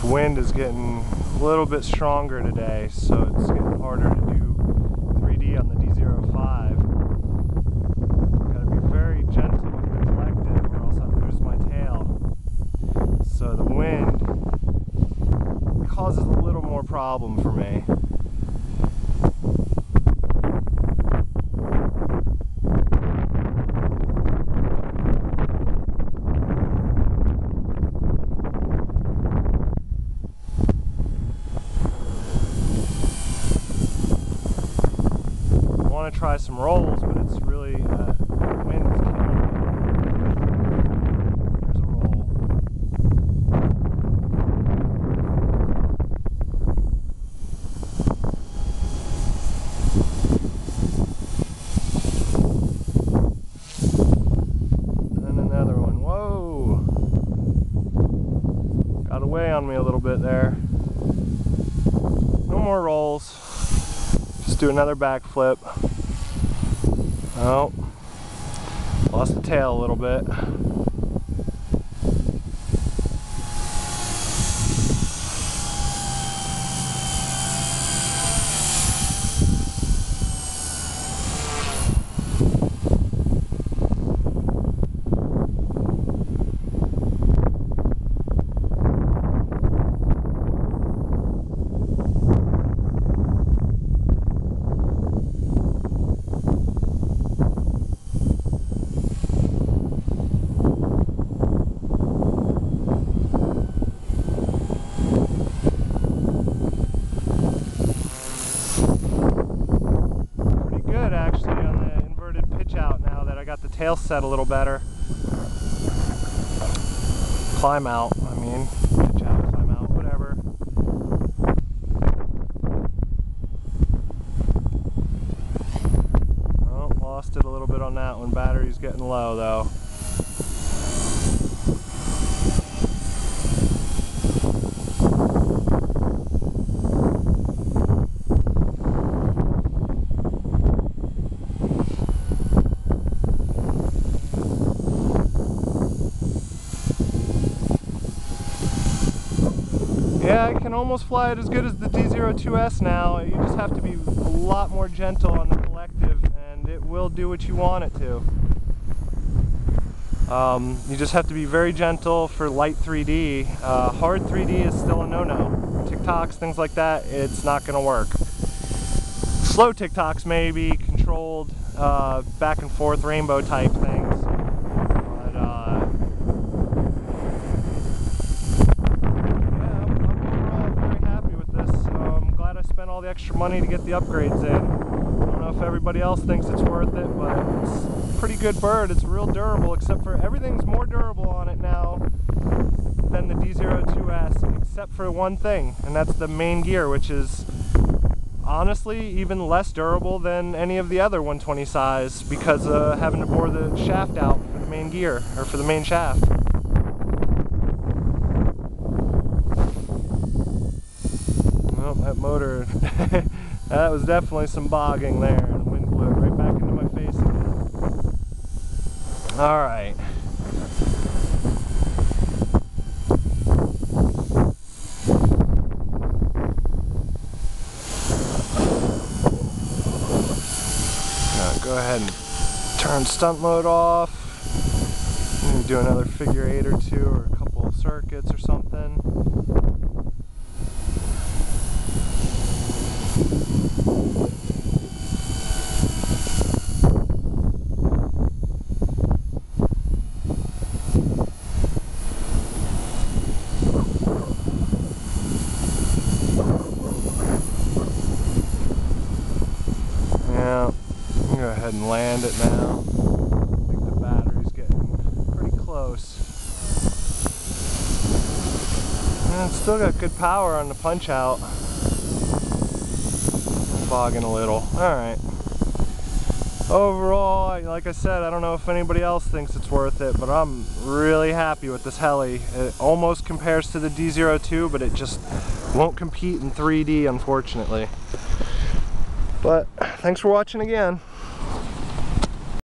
The wind is getting a little bit stronger today, so it's getting harder to do 3D on the D05. Gotta be very gentle with the collective or else I'll lose my tail. So the wind causes a little more problem for me. I want to try some rolls, but it's really wind is killing me. Here's a roll. And another one. Whoa! Got away on me a little bit there. No more rolls. Just do another backflip. Oh, lost the tail a little bit. Tail set a little better. Climb out, I mean. Pitch out, climb out, whatever. Oh, lost it a little bit on that one. Battery's getting low though. Yeah, I can almost fly it as good as the D02S now. You just have to be a lot more gentle on the collective and it will do what you want it to. You just have to be very gentle for light 3D. Hard 3D is still a no-no. TikToks, things like that, it's not going to work. Slow TikToks may be controlled back and forth rainbow type things. All the extra money to get the upgrades in. I don't know if everybody else thinks it's worth it, but it's a pretty good bird. It's real durable, except for everything's more durable on it now than the D02S, except for one thing, and that's the main gear, which is honestly even less durable than any of the other 120 size because of having to bore the shaft out for the main gear, or for the main shaft. That motor, that was definitely some bogging there, and the wind blew it right back into my face again. Alright. Now go ahead and turn stunt mode off. Maybe do another figure 8 or 2 or a couple of circuits or something. Go ahead and land it now. I think the battery's getting pretty close. And it's still got good power on the punch out. Bogging a little. Alright. Overall, like I said, I don't know if anybody else thinks it's worth it, but I'm really happy with this heli. It almost compares to the D02, but it just won't compete in 3D, unfortunately. But thanks for watching again.